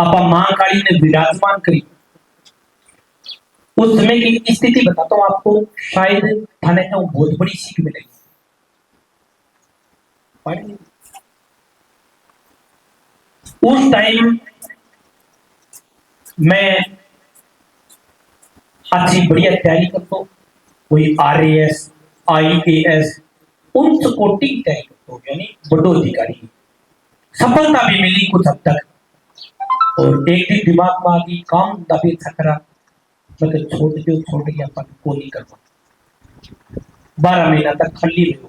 आपा महाकाली ने विराजमान करी। उस समय की स्थिति बताता हूं आपको, शायद थाने को बहुत बड़ी सीख मिलेगी। उस टाइम मैं अच्छी बढ़िया तैयारी करता हूं, कोई RAS IAS उच्च कोटि की तैयारी करता हूं, यानी बड़ो अधिकारी। सफलता भी मिली कुछ हद तक, और एक दिन दिमाग में आ गई काम दबी अच्छा करा, मैं छोड़ दिया पर को नहीं करना। 12 महीना तक खाली रहो।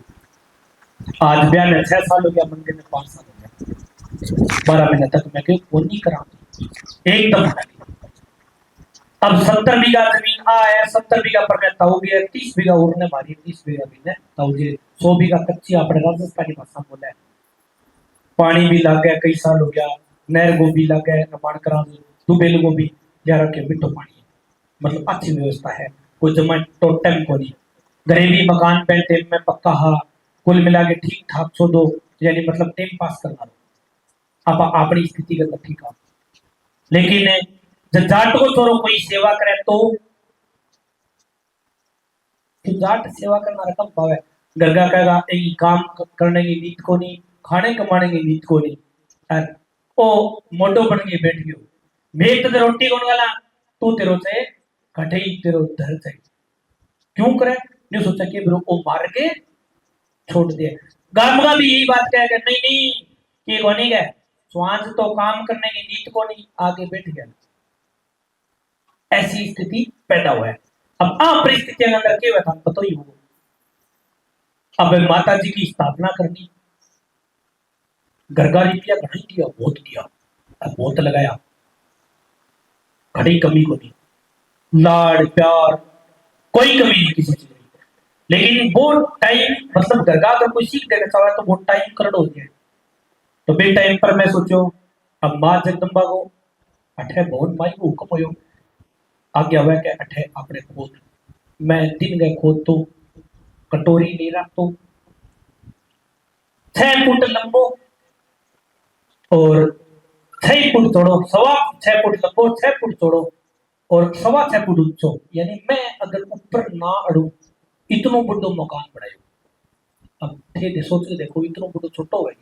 आज ब्याह में 6 साल हो गया, मंदिर में 5 साल हो गया। 12 महीना तक मैं क्यों को नहीं करा, एकदम खाली। अब 70 बीघा जमीन है, 70 बीघा पर मैं ताऊ गया, 30 बीघा उड़ने मारी, 30 बीघा भी ने ताऊ जी 100 बीघा कच्ची अपने राजस्थानी भाषा बोला है। पानी भी लग गया, कई साल हो गया, नहर गोभी लग गया, निर्माण करा दुबेल गोभी जा रखे, मिठो पानी मतलब अच्छी व्यवस्था है, कोई जमा टोटम को नहीं। गरीबी मकान पे में पक्का हा, कुल मिला के ठीक ठाक सो दो, यानी मतलब टाइम पास करना आप अपनी स्थिति का ठीक है। लेकिन जब जाट को छोरो कोई सेवा करे तो जाट सेवा करना रकम पावे। गरगा कहेगा एक काम करने की नीत को नहीं, खाने कमाने की नीत को नहीं, और ओ मोटो बन के बैठ गयो, मैं तो रोटी कौन वाला तू तेरो से कठे तेरो धर से क्यों करे, ने सोचा कि ब्रो को मार के छोड़ दे। गामगा भी यही बात कह नहीं नहीं कि कोनी गए स्वांज तो काम करने की नीत को नहीं, आगे बैठ गया। ऐसी स्थिति पैदा हुआ है। अब आप परिस्थितियों के अंदर क्या था पता ही होगा। अब माता जी की स्थापना करनी, गरगा रुपया घड़ी किया, बहुत किया, बहुत लगाया, घड़ी कमी को नहीं, लाड़ प्यार कोई कमी नहीं किसी चीज की। लेकिन वो टाइम मतलब गरगा अगर कोई सीख देना चाहे तो वो टाइम करड़ हो गया। तो बे टाइम पर मैं सोचो अब मां जगदम्बा को अठे बहुत माई को हुक्म हो आगे हुआ कि अठे अपने खोद। मैं दिन गए खोद तो कटोरी नहीं रख तो 6 फुट लंबो और 6 फुट चौड़ो, 6.25 फुट लंबो, 6 फुट चौड़ो और 6.25 फुट ऊंचो, यानी मैं अगर ऊपर ना अड़ू इतनो बड़ो मकान बनायो। अब थे सोच के देखो इतनो बड़ो छोटो है,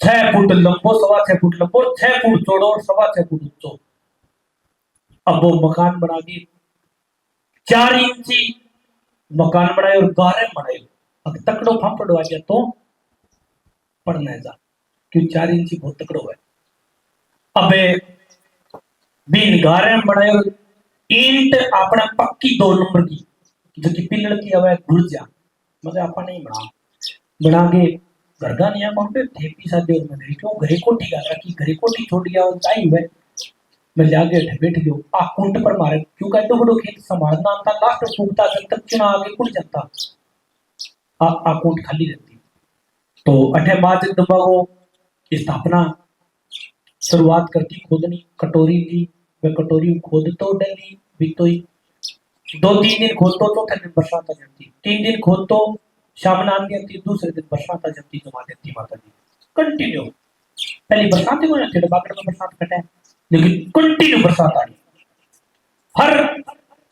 6 फुट लंबो, 6.25 फुट लंबो, 6 फुट चौड़ो और 6.25 फुट ऊंचो। अब वो मकान बना के 4 इंची मकान बनाए और गारे बनाए। अब तकड़ो फापड़ो आ गया तो पढ़ने जा, क्यों 4 इंची बहुत तकड़ो है। अबे बीन गारे बनाए और ईंट अपना पक्की 2 नंबर की जो कि पिलड़ की हवा घुर्जा मगर आपा नहीं बना के गरगा नहीं कौन पे थेपी सा देर में क्यों घरे कोठी का रखी, घरे कोठी छोड़ गया और जाई हुए मैं जाके बैठ गयो आ कुंट पर मारे, क्यों कहते तो बड़ो खेत संभालना आता, लास्ट फूकता जब तक चुना आगे कुट जाता आ कुंट खाली रहती। तो अठे मां जगदम्बा को स्थापना शुरुआत करती खोदनी, कटोरी ली, वे कटोरी खोद तो डली भी तो 2-3 दिन खोद तो चौथे दिन बरसात आ जाती, 3 दिन खोद तो शाम आती आती, दूसरे दिन बरसात आ जाती, जमा देती माता जी कंटिन्यू। पहली बरसात को ना बागड़ में बरसात कटे, लेकिन कंटिन्यू बरसात आ रही हर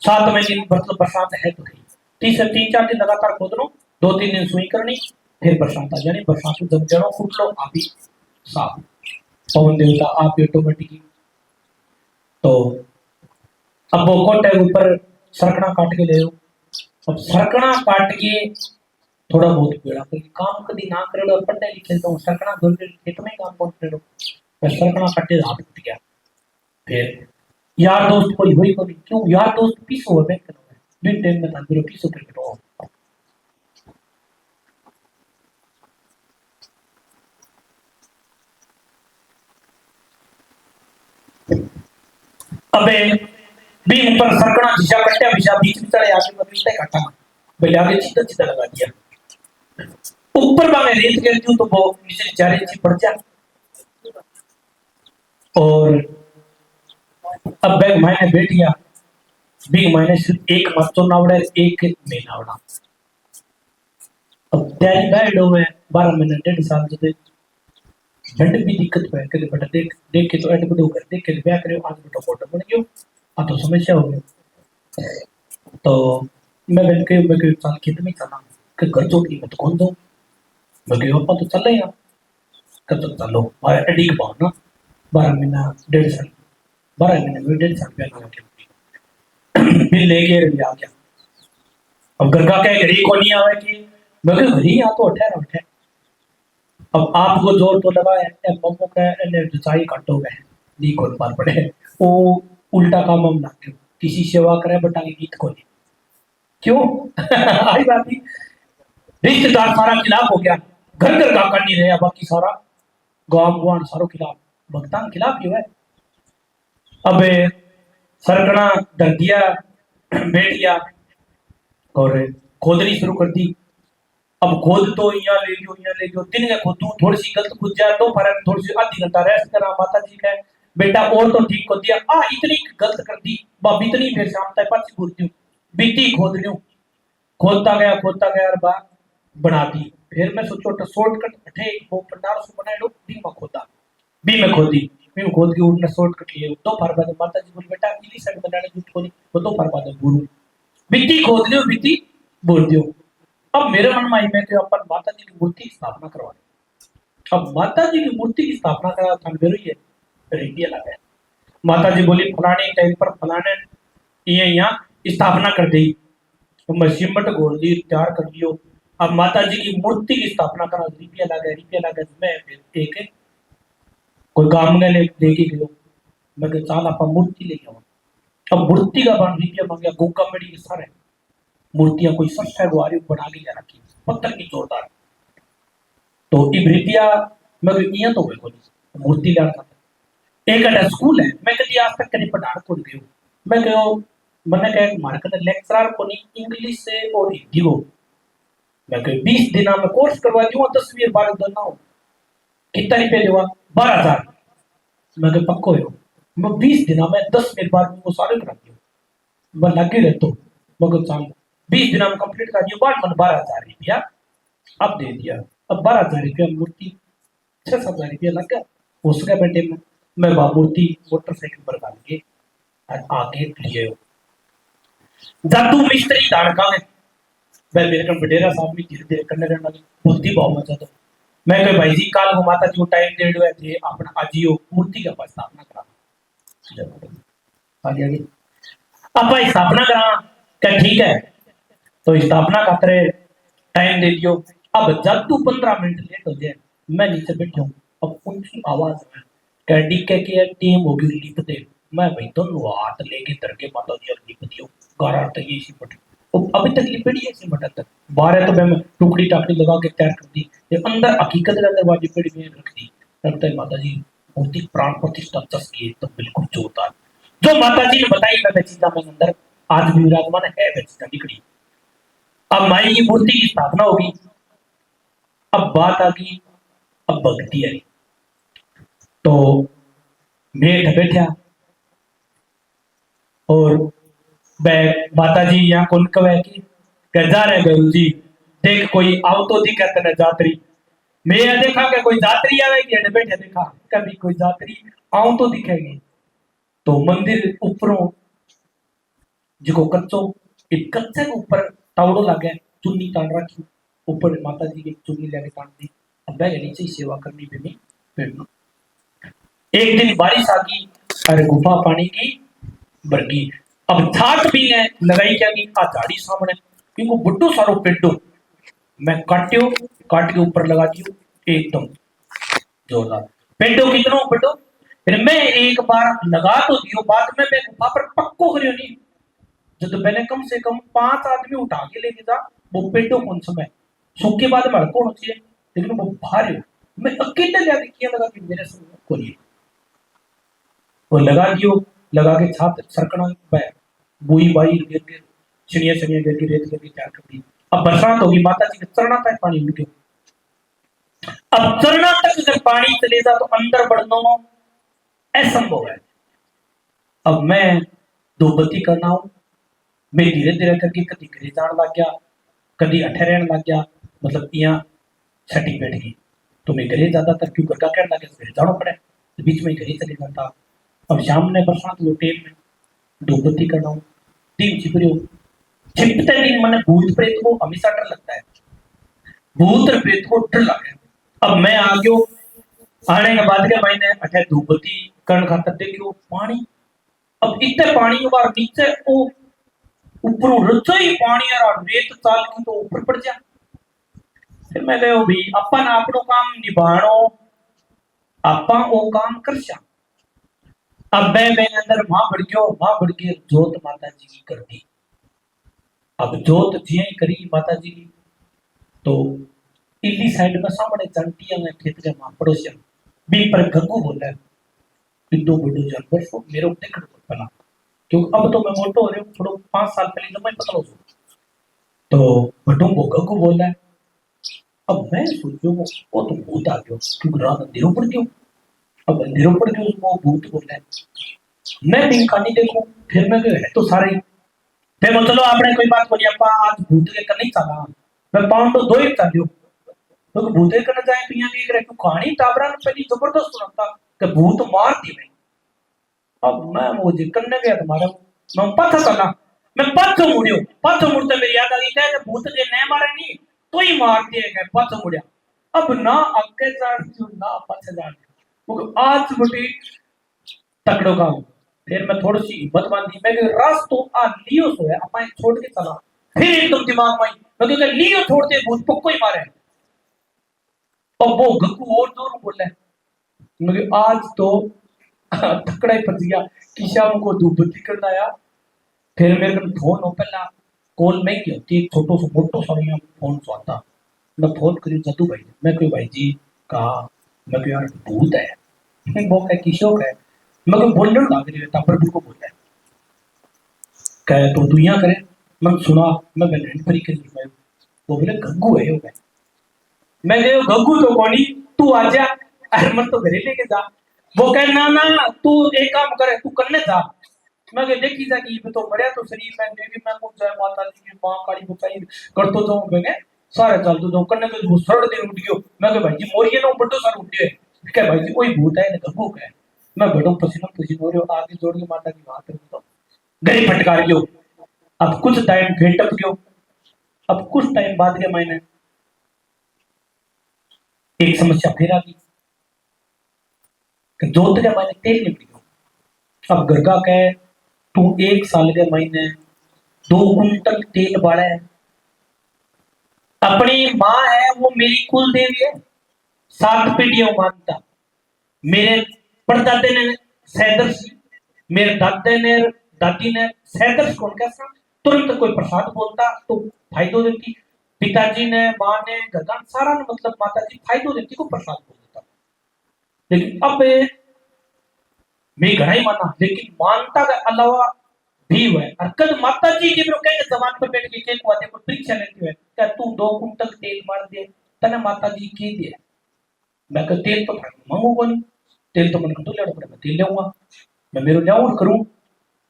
7 महीने मतलब बरसात है तो नहीं। 3-4 दिन लगातार खोद लो, 2-3 दिन सुई करनी, फिर बरसात आ जानी। बरसात जब जड़ों फूट लो आप ही साफ पवन देवता आप ऑटोमेटिकली। तो अब वो कोट है ऊपर सरकना काट के ले लो। अब सरकना काट के थोड़ा बहुत पेड़ा क्योंकि काम कभी ना करे लो, पढ़ने लिखे तो सरकना घर के खेत में काम कौन करे लो, सरकना काटे हाथ टूट गया। फिर यार दोस्त कोई हुई को क्यों यार दोस्त पीसो है बैंक में दिन टाइम में था मेरे पीसो क्रिकेट हो। अबे बीन पर सरकना दिशा कट्टा दिशा बीच में चले आके मतलब इतना काटा भले आगे सीधा सीधा लगा दिया। ऊपर बांगे रेत गिरती हूँ तो वो नीचे 4 इंच पड़ जा। और अब बैग मैंने बैठ गया, बिग मैंने सिर्फ एक मस्तों नावड़ा एक में नावड़ा। अब तैयारी गाइड हो में 12 महीने 1.5 साल से झंड भी दिक्कत है कि बेटा देख देख के तो ऐड बदो कर देख के ब्याह करे आज बेटा फोटो बन गयो आ तो समस्या हो गई। तो मैं के साल खेत में चला कि घर छोड़ के मत कौन दो मैं के पापा तो चल यार कब तक चलो और एडी के पाना 12 महीना 1.5 साल 12 महीने में 1.5 साल पहले लगा के फिर ले गए आ गया। अब घर का कह घरी को नहीं आवे कि मैं के घरी आ तो उठे ना उठे। अब आपको जोर तो लगा है मम्मो का ने चाय काटो गए नी कौन पार पड़े वो उल्टा काम हम ना क्यों किसी सेवा करे बटा के गीत को नहीं क्यों आई बात नहीं रिश्तेदार सारा खिलाफ हो गया घर घर का कर नहीं रहे बाकी सारा गांव गुआन सारो खिलाफ भक्तान खिलाफ ही है। अब सरकना डर दिया बैठ गया और खोदनी शुरू कर दी। अब खोद तो यहाँ ले जो दिन में खोदू थोड़ी सी गलत खुद जाए तो पर थोड़ी सी आधी घंटा रेस्ट करा माता जी का बेटा और तो ठीक को दिया आ इतनी गलत कर दी बाप इतनी फिर शाम तक पाची खोदती हूँ बीती खोद लूँ खोदता गया और बात बना दी। फिर मैं सोचो तो शॉर्टकट अठे वो पंडार सु बनाए लो बी में खोदा बी में खोदी बी में खोद के उठने शॉर्टकट लिए दो फर बाद माता जी बोली बेटा इली साइड बनाने जुट खोदी वो दो फर बाद गुरु बीती खोद लियो बीती बोल दियो। अब मेरे मन में आई मैं कि अपन माता जी की मूर्ति की स्थापना करवा अब माता जी की मूर्ति की स्थापना करा था मेरे ये रेडिया लगा माता जी बोली फलाने टाइम पर फलाने ये यहाँ स्थापना कर दी तो मैं सिमट घोल दी तैयार कर लियो। अब माता जी की मूर्ति की स्थापना करा रुपया लगा मैं एक कोई काम में लेके गयो मैं चाल आप मूर्ति लेके आओ। अब मूर्ति का बन रुपया मांगे गोका मेड़ी के सारे मूर्तियां कोई सस्ता गुआरी बना ली जा रखी पत्थर की जोरदार तो इब्रितिया मैं इया तो कोई मूर्ति ला एक अड़ा स्कूल है मैं कभी आज तक कभी पढ़ाने को गयो मैं गयो मैंने कहा हमारे कदर लेक्चरर को नहीं इंग्लिश से और हिंदी को मैं कह 20 दिन में कोर्स करवा दूंगा 10 12 दिन ना हो कितना रुपया देवा 12,000 मैं कह पक्को है मैं 20 दिन में 10 मिनट बाद वो सारे करा दियो मैं लगे रहता हूँ मगर चाल 20 दिन में कंप्लीट कर दियो बाद मन 12,000 रुपया अब दे दिया। अब 12,000 रुपया मूर्ति 6,000 रुपया लग गया उसके बेटे में मैं मूर्ति मोटरसाइकिल पर डाल के आगे लिए जादू मिस्त्री दाड़का में मैं मेरे को बडेरा साहब भी धीरे धीरे करने रहना बुद्धि बहुत मजा तो मैं कह भाई जी काल को माता जी को टाइम दे दो थे अपना आजियो मूर्ति का स्थापना करा आगे आगे अब भाई स्थापना करा क्या ठीक है तो स्थापना खातर टाइम दे दियो। अब जब तू 15 मिनट लेट हो जाए मैं नीचे बैठा हूँ अब उनकी आवाज में कैडी के टीम होगी लिप दे मैं भाई दोनों हाथ लेके तरके माता जी लिप दियो गारा तक ये सी पट अभी तक लिपेड़ी ऐसी मटा तक बाहर तो मैं टुकड़ी टाकड़ी लगा के तैयार कर दी ये अंदर हकीकत के अंदर वाली पेड़ी में रख दी रखते ही माता जी मूर्ति प्राण प्रतिष्ठा चस की तो बिल्कुल जोरदार जो माता जी ने बताई मैं चीजा में अंदर आज भी विराजमान है वैसी निकली। अब माई की मूर्ति की स्थापना होगी अब बात आ गई अब भक्ति आई तो मैं बैठा और माता जी यहाँ कौन कवे की जा रहे गुरु जी देख कोई आओ तो दिक्कत न जात्री मैं देखा कि कोई जात्री आवेगी अने बैठे देखा कभी कोई जात्री आओ तो दिखेगी तो मंदिर ऊपरों जो कच्चो एक कच्चे के ऊपर तावड़ो लगे चुन्नी तान रखी ऊपर माता जी की चुन्नी लेके तान दी अब बैग नीचे सेवा करनी भी नहीं बैठना। एक दिन बारिश आ गई अरे गुफा पानी की भर गई अब छात भी है लगाई क्या की आ झाड़ी सामने क्योंकि बुड्ढो सारो पेडो मैं काट्यो काट के ऊपर लगा दियो एकदम जोरदार पेडो कितनो पेडो फिर मैं एक बार लगा तो दियो बाद में मैं गुफा पर पक्को करियो नहीं जब मैंने कम से कम 5 आदमी उठा के लेके जा वो पेडो कौन समय सूखे बाद में हड़को होना चाहिए लेकिन वो भारी मैं अकेले जाके किया लगा कि मेरे से को नहीं वो लगा दियो लगा के छात सरकना बुई बाई गिर गिर चिड़िया चिड़िया गिर के रेत करके तैयार कर दी। अब बरसात होगी माता जी के चरणा तक पानी उठ गया अब चरणा तक जब पानी चले जा तो अंदर बढ़ना असंभव है। अब मैं दो बत्ती करना हूं मैं धीरे धीरे करके कभी घरे जान लग गया कभी अठे रहन लग गया मतलब यहाँ छठी बैठ गई तो मैं घरे ज्यादातर क्यों घर का कहना कि घर जाना पड़े तो बीच में घरे चले जाता। अब शाम ने बरसात वो टेम में धूप बत्ती करना हूँ, दिन छिपरी हो, छिपते दिन मैंने भूत प्रेत को हमेशा डर लगता है, भूत और प्रेत को डर लगे। अब मैं आ गयो, आने के बाद के मैंने अठे धूप बत्ती करण खातर देखियो पानी, अब इतने पानी बार नीचे वो ऊपर रचोई पानी और रेत चाल की तो ऊपर पड़ जा। फिर मैं कहो भाई अपन आपनो काम निभाणो, आपा वो काम कर सा। अब मैं अंदर वहां बढ़ गयो जोत माता जी की कर दी। अब जोत जिये करी माता जी की तो इली साइड में सामने चंटिया में खेत के मां पड़ोसिया बी पर गग्गू बोला इतो बड़ो जानवर सो मेरे को देखड़ पड़ा, क्यों अब तो मैं मोटो हो रहा हूँ, थोड़ा 5 साल पहले तो मैं पतलो हूँ, तो बटू को गग्गू बोला है। अब मैं सोचो वो तो भूत आ गयो क्योंकि रात अंधेरो पड़ गयो, अब अंधेरो पड़ गयो वो भूत बोला है। मैं दिन खानी देखूं फिर मैं है तो सारे फिर मैं चलो आपने कोई बात बोली अपा आज भूत के करने चला, मैं पाउंड तो दो ही चलियो तो भूत के करने जाए तो यहाँ भी एक क्यों कहानी टाबरा ने पहली जबरदस्त सुनाता कि भूत मार दी मैं। अब मैं मुझे करने गया तुम्हारा मैं पथ चला, मैं पथ मुड़ते मेरी याद आ गई क्या भूत के नहीं मारे नहीं तो ही मार दिए गए पथ मुड़िया। अब ना आगे जा ना पथ जा आज बटी तकड़ो का फिर मैं थोड़ी सी हिम्मत बांधी मैं रास तो आ लियो सो है अपने छोड़ के चला, फिर एकदम दिमाग में मैं क्योंकि लियो छोड़ते भूत पक्को ही मारे। और वो गक्कू और जोर बोले मैं आज तो तकड़ा ही फंस गया कि शाम को धूप बत्ती करना आया। फिर मेरे को फोन हो पहला कॉल में की होती है छोटो सो मोटो सा फोन सो आता, मैं फोन करी जदू भाई मैं कोई भाई जी कहा मैं कोई यार भूत है वो क्या किशोर है मैं कोई बोलने लग रही है पर को बोलता है कहे तो तू यहाँ करे मैं सुना मैं हैंड फ्री कर वो बोले गग्गू है वो मैं गयो गग्गू तो कौनी तू आ जा अरे मैं तो घरे लेके जा। वो कहे ना तू एक काम करे तू करने जा। मैं कहे देखी जा कि तो मरिया तो शरीर में देवी मैं को जय माता दी की मां काली बचाई कर तो जाऊं मैं सारे चल तो जाऊं करने के वो सड़ दिन उठ गयो मैं कहे भाई जी मोरिए ना बड़ो सार उठ गए कहे भाई जी कोई भूत है ना गग्गू है मैं बड़ो पसीना हो रहा आगे जोड़ के माता की बात कर तो गरी फटकार गयो। अब कुछ टाइम फिर टप गयो, अब कुछ टाइम बाद के मैंने एक समस्या फिर आ गई जोत के मैंने तेल निकल गयो। अब घर का कहे तू 1 साल के महीने 2 कुंटल तेल बाड़ा है, अपनी माँ है वो मेरी कुल देवी है 7 पीढ़ियों मानता, मेरे परदादे ने सैदर्श मेरे दादे ने दादी ने सैदर्श कौन कैसा तुरंत कोई प्रसाद बोलता तो फायदो देती, पिताजी ने माँ ने गगन सारा ने मतलब माता जी फायदो देती को प्रसाद बोल देता। लेकिन अब मैं घड़ा ही माना लेकिन मानता के अलावा भी हुआ है कल माता जी के कहेंगे जवान पर बैठ के केक वादे को परीक्षा लेती है क्या तू 2 कुंटल तेल मार दे तने माता जी के दिए मैं कह तेल तो मांगू को नहीं तेल तो मन तो लेना पड़े मैं तेल लेऊंगा मैं मेरे लियाऊं करूं।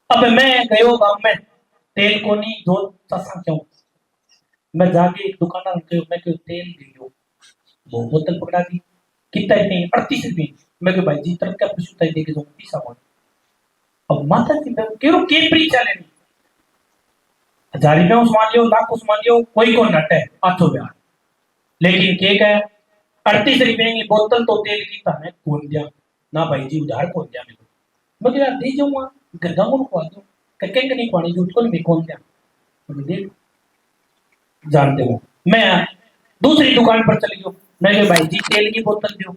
अब मैं गयो गांव में तेल को नहीं दो ससा क्यों मैं जाके एक दुकानदार के मैं क्यों तेल ले लो वो बोतल पकड़ा दी कितना इतने 38 रुपये मैं भाई जी तरफ क्या पूछता है देके दो 30 अब माता जी मैं केरो के परीक्षा लेनी 1000 रुपया मान लियो लाख मान लियो कोई को नट है आठो ब्याह लेकिन केक है 38 रुपये की बोतल तो तेल की था मैं कौन दिया ना भाई जी उधार कौन दिया मेरे को मैं यार दे जाऊंगा गद्दा मुन को दो कहेंगे नहीं पानी झूठ को नहीं कौन दिया मैं देख जानते हो मैं दूसरी दुकान पर चली गयो मैं भाई जी तेल की बोतल दो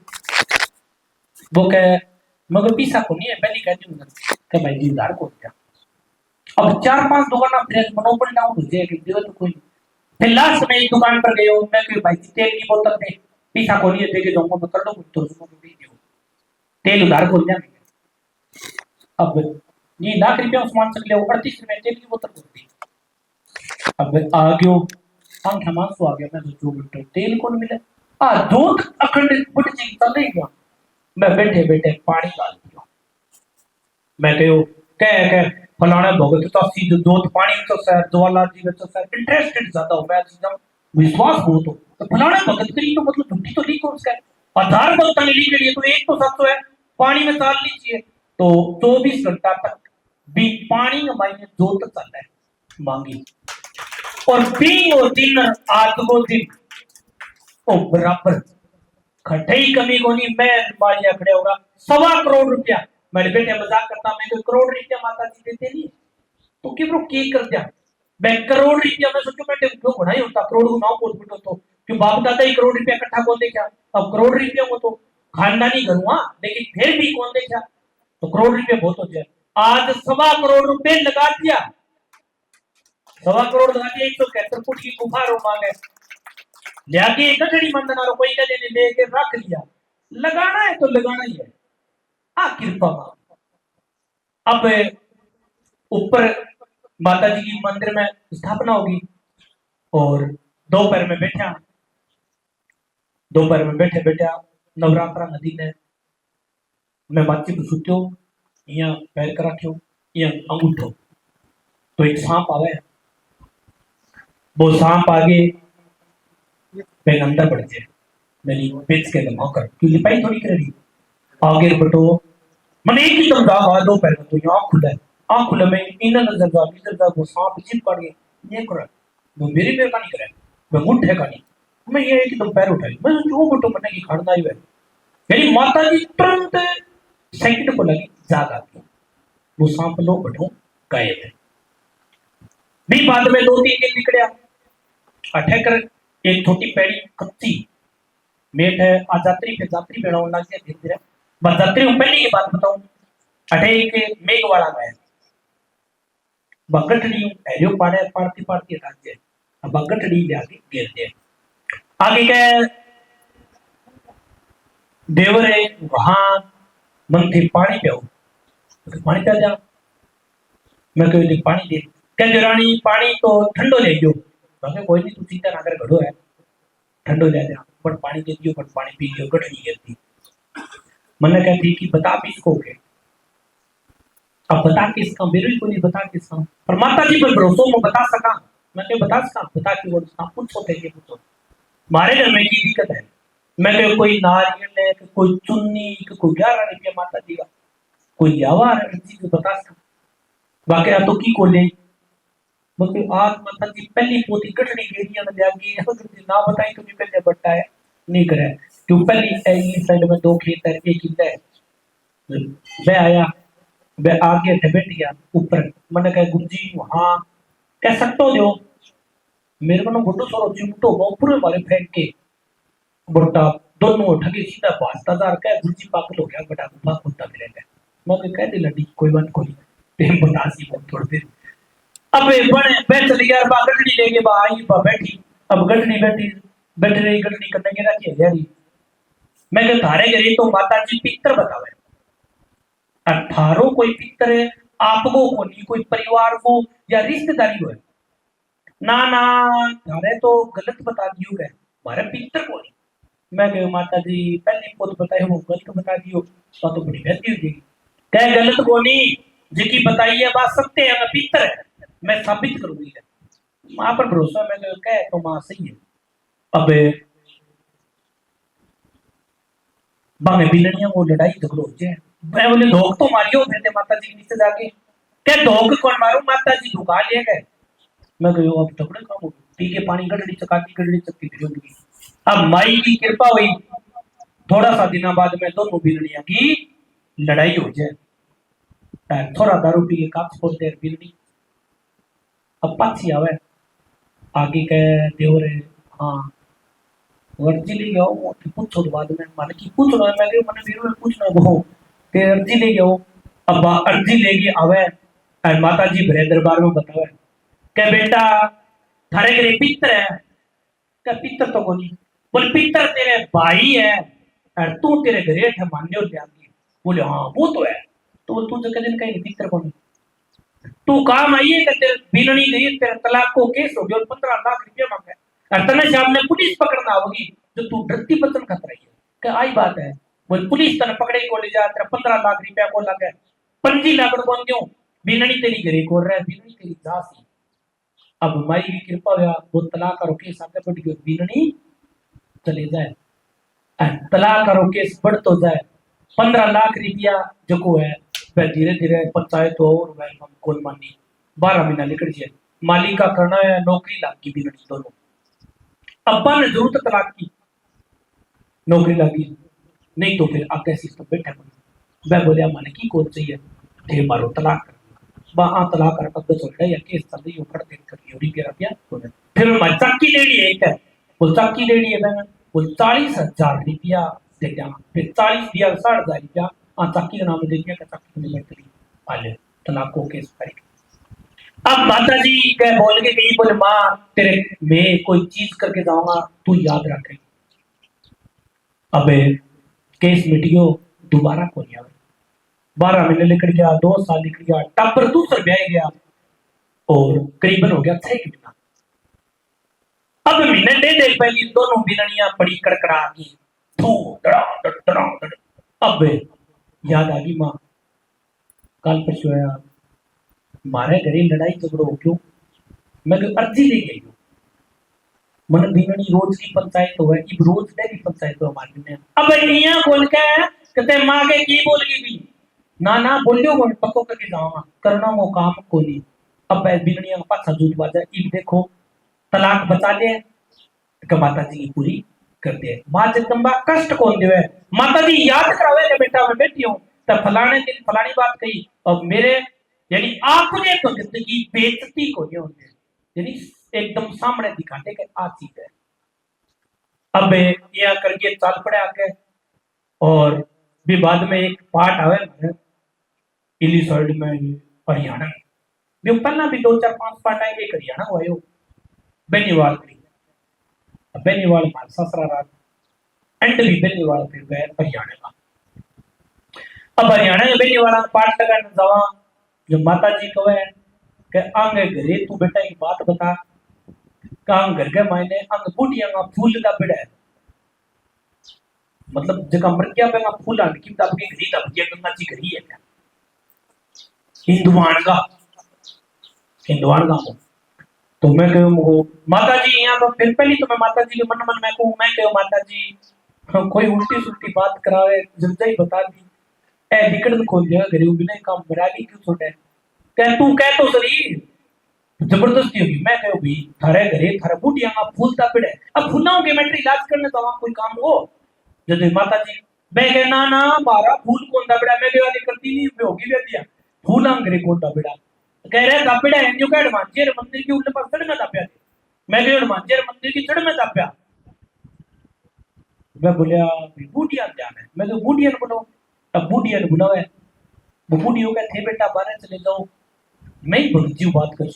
वो कह मगर पीसा को नहीं है पहली कहती हूँ कि भाई जी उधार को दिया। अब 4-5 दुकान फ्रेश मनोबल डाउन हो जाएगी दियो तो कोई फिर लास्ट में एक दुकान पर गए मैं कि भाई जी तेल की बोतल दे पीसा को नहीं देके जाऊंगा मैं कर दो तो उसको दे दियो तेल उधार को दिया। अब ये लाख रुपया उस्मान से लिया 38 रुपये तेल की बोतल को दी। अब आ गयो आंख मांसू आ गया मैं सोचो बेटा तेल को नहीं मिला दो अखंड फुट जी चले गया मैं बैठे बैठे पानी डाल दिया मैं कहो कह फलाने भगत तो सीधे दूध पानी तो सर ज्वाला जी तो सर इंटरेस्टेड ज्यादा हो मैं एकदम विश्वास बहुत हो तो फलाने भगत करी तो मतलब झूठी तो नहीं कौन उसका 1000 बोतल लिखेड़ी है तो एक तो 700 है, पानी में डाल लीजिए तो 24 घंटा तक भी पानी में मायने जोत चलता है मांगी। और दिन और दिन आज को दिन ओ बराबर खटे ही कमी को नहीं। मैं मारिया खड़े होगा 1.25 करोड़। मेरे बेटे मजाक करता मैं तो करोड़ रुपया माता जी देते नहीं तो क्यों की कर दिया। मैं करोड़ रुपया मैं सोचो बेटे क्यों बनाई होता करोड़ को नाम बोल बिटो तो क्यों बाप दादा ही करोड़ रुपया इकट्ठा कौन दे क्या। अब करोड़ रुपया को तो खानदानी घर हुआ लेकिन फिर भी कौन दे क्या तो करोड़ रुपया बहुत हो जाए। आज 1.25 करोड़ रुपए लगा दिया 1.25 करोड़ लगा दिया 171 फुट की गुफा रो मांगे लिया गठड़ी मंदना रो कोई कहते नहीं लेके रख लिया। लगाना है तो लगाना ही है। हाँ कृपा अब ऊपर माता जी की मंदिर में स्थापना होगी और दोपहर में बैठा दोपहर में बैठे बैठा नवरात्रा नदी ने मैं बातची को सुत्यो यहाँ पैर कर रखो यहाँ अंगूठो तो एक सांप आवे वो सांप आगे मैं अंदर बढ़ जाए मेरी पेच के लम्हा कर क्योंकि पाई थोड़ी कर रही आगे बटो मैंने एक ही दम दाग आ दोपहर में तो यहाँ आँख खुला मैं इन नजर जा इधर जा वो सांप चिप काट गए ये कर वो मेरी मेरे का नहीं करे मैं मुठ है का नहीं मैं ये एकदम पैर उठाई मैं जो बटो मैंने की खाना ही है मेरी माता जी तुरंत सेकंड को लगी जाग आ गई वो सांप लो बटो गायब है। भी बाद में 2-3 दिन निकलिया अठे कर एक छोटी पैड़ी कच्ची मेट है आ जात्री पे बनाने लग गया धीरे धीरे बस जात्री पहले की बात बताऊं अठे एक मेघ वाला गया बगटड़ी एरियो पाड़े पाड़ती पाड़ती राज्य अब बगटड़ी जाके गिर दे आगे क्या देवरे वहां मन थी पानी पियो पानी पिया जा मैं कही पानी दे क्या रानी पानी तो ठंडो ले जो कोई नहीं तू सीधा नागर घड़ो है ठंडो ले जा पर पानी दे दियो पर पानी पी लियो गठड़ी गिरती मैंने कहती कि बता भी इसको के अब बता किसका मेरे को नहीं बता किसका पर माता जी पर भरोसा मैं बता सका मैं क्या बता सका बता कि वो पूछो थे कि पूछो मारे घर में की दिक्कत है मैं क्या कोई नारियल है कोई चुन्नी कोई 11 रुपया माता जी का कोई यावा चीज बता सका बाकी तो की को ले मतलब आज माता जी पहली पोती गठड़ी गेरिया में जागी ना बताई तो पहले बट्टा है नहीं करे क्यों पहली साइड में 2 खेत है एक ही है मैं आया मैं आगे बैठ गया ऊपर मैंने कहा गुरुजी वहां कह सकते हो मेरे को गुड्डू सोरो चिमटो पूरे वाले फेंक के बट्टा दोनों ठगे सीधा 5000 का गुरुजी पागल हो गया बटा गुफा खुलता मिलेगा मैं कह दी लड़ी कोई बात कोई टेम बतासी बहुत थोड़ी देर अब बड़े बैठ चली यार बा गठड़ी लेके बा आई बा बैठी अब गठड़ी बैठ रही गठड़ी करने के रखी है यारी मैं कह थारे गरी तो माता जी पितर बतावे 18 कोई पितर है आपको को नहीं कोई परिवार को या रिश्तेदारी को है ना ना थारे तो गलत बता दियो है मारे पितर को नहीं मैं कह माता जी पहली पोत बताए वो गलत बता दियो तो बड़ी गलती हो जाएगी कह गलत को नहीं जिकी बताई है बात सत्य है मैं पितर है मैं साबित करूंगी मां पर भरोसा मैं कह तो मां सही है। अब बामे बिलनिया वो लड़ाई झगड़ो हो जाए मैं बोले धोख तो मारियो फिर माता जी के नीचे जाके क्या धोख कौन मारो माता जी धोखा ले गए मैं कहो अब झगड़े काम हो पी के पानी गड़ड़ी चकाती गड़ड़ी चकती फिरोगी अब माई की कृपा हुई थोड़ा सा दिना बाद में दोनों बिलनिया की लड़ाई हो जाए थोड़ा दारू पी के काच फोड़ दे बिलनी अब पाछी आवे आगे के देवरे हाँ अर्जी ले जाओ पूछो तो बाद में माने की पूछ रहा है मैं मैंने वीर में पूछना वो ते अर्जी ले जाओ अब अर्जी लेगी आवे और माता जी भरे दरबार में बतावे के बेटा थारे घरे पितर है क्या पितर तो कोनी बोले पितर तेरे भाई है और तू तेरे घरे है मान्यो जाती बोले हाँ वो तो है तो तू जगह दिन कहीं पितर कोनी तू काम आइए कि तेरे बिलनी गई तेरे तलाक को केस हो गया 15 लाख रुपया मांगे और तने सामने पुलिस पकड़ना होगी जो तू डरती बचन खतरा है क्या आई बात है वो पुलिस तने पकड़े को ले जा तेरा 15 लाख रुपया को लगे 25 लाख कौन क्यों बिलनी तेरी घरे को रहा है बिलनी तेरी जासी अब माई की कृपा हुआ वो तलाक और केस आगे बढ़ गया बिलनी चले जाए तलाक करो केस बढ़ तो जाए 15 लाख रुपया जो है वह धीरे धीरे पंचायत और वह हम कौन मानी 12 महीना निकल जाए मालिक का करना है नौकरी लागी भी नहीं दोनों अब्बा ने जरूरत तलाक की नौकरी लगी नहीं तो फिर आगे सिस्टम बैठा वह बोलिया माने की कौन चाहिए थे मारो तलाक कर बा तलाक कर कब सोचा या केस चल रही ऊपर देख कर योरी के रुपया फिर मैं चक्की लेनी है एक है बोल चक्की लेनी है मैंने बोल 40,000 रुपया दे दिया फिर 40 दिया 60,000 रुपया चक्की का नाम दे दिया चक्की में बैठ गई पाले तलाक को केस करेगी अब माता जी कह बोल के गई बोले माँ तेरे मैं कोई चीज करके जाऊंगा तू याद रखेगी अबे केस मिटियो दोबारा को नहीं 12 महीने निकल गया 2 साल निकल गया टब्बर दूसर ब्याह गया और करीबन हो गया 6 महीना अब महीने डेढ़ पहली दोनों बिननियां बड़ी कड़कड़ा गई थू डड़ा डड़ा अब याद आ गई माँ कल परसों आया मारे घरे लड़ाई झगड़ो हो क्यों मैं अर्जी ले गई मन बिननी रोज की पंचायत हो है कि रोज की पंचायत हो हमारी में अब यहाँ बोल के कहते माँ के की बोल गई भी ना बोलियो कौन पक्को करके जाऊंगा करना वो काम को नहीं अब बिननिया का पाछा झूठ बाजा इब देखो तलाक बचा ले कि माता जी की पूरी कर दे माँ जगदम्बा कष्ट कौन दे माता जी याद करावे कि बेटा मैं बैठी हूँ तब फलाने दिन फलानी बात कही और मेरे यानी आपने तो जिंदगी बेइज्जती को नहीं होती यानी एकदम सामने दिखाते कि आ चीज है अब यह करके चाल पड़े आके और भी बाद में एक पार्ट आवे इली साइड में हरियाणा भी पहला भी 2 4 5 पार्ट आए एक हरियाणा हुआ यो बेनीवाल बेनीवाल मार ससरा रात एंड भी बेनीवाल फिर गए हरियाणा का अब हरियाणा में बेनीवाल पार्ट लगाने जावा जो माता जी कहे कि आंगे घरे तू बेटा एक बात बता काम घर के मायने अंग बूढ़िया का फूल का पेड़ है मतलब जगह मर गया पे फूल आने की तब की घरी तब की गंगा जी घरी है क्या हिंदुवान का तो मैं कहूँ माता जी यहाँ तो फिर पहली तो मैं माता जी के मन में कहूँ मैं कहूँ माता जी कोई उल्टी सुल्टी बात करावे जब ही बता दी ए दिक्कत खोल दिया घरे बिना काम बरा ली क्यों छोटे कह तू कह तो सही जबरदस्ती होगी मैं कहूँ भी थारे घरे थारे बूढ़िया का फूल ता पेड़ है अब फूलों के मैटर इलाज करने तो वहां कोई काम हो जब माता जी मैं कह ना मारा फूल कौन दा पेड़ा मैं वाली करती नहीं होगी वे दिया फूल अंगरे कौन दा पेड़ा कह रहे दापेड़ा है जो कह मांझेर मंदिर के उल्टे पास चढ़ में दाप्या मैं कह मांझेर मंदिर की चढ़ में दाप्या मैं बोलिया बूढ़िया ध्यान है मैं तो बूढ़िया ने बुलाओ अब बूढ़िया ने बुलावे वो बूढ़ियों का थे बेटा बाहर चले जाओ मैं ही भगजी बात कर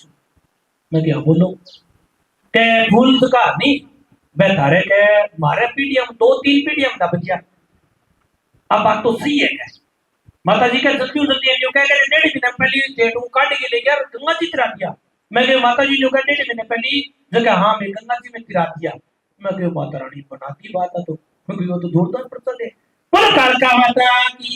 मैं क्या बोलो के भूल का नहीं मैं थारे के मारे पीडीएम 2 3 पीडीएम का बचिया अब बात तो सही है क्या माता जी का जल्दी जल्दी जो कह रहे 1.5 महीने पहले जेठू काट के ले गया गंगा जी तिरा दिया मैं कह माता जी जो कह 1.5 महीने पहले जगह हाँ मैं गंगा जी में तिरा दिया मैं कह माता रानी बनाती बात है तो क्योंकि वो तो जोरदार प्रचल है पर काल का माता की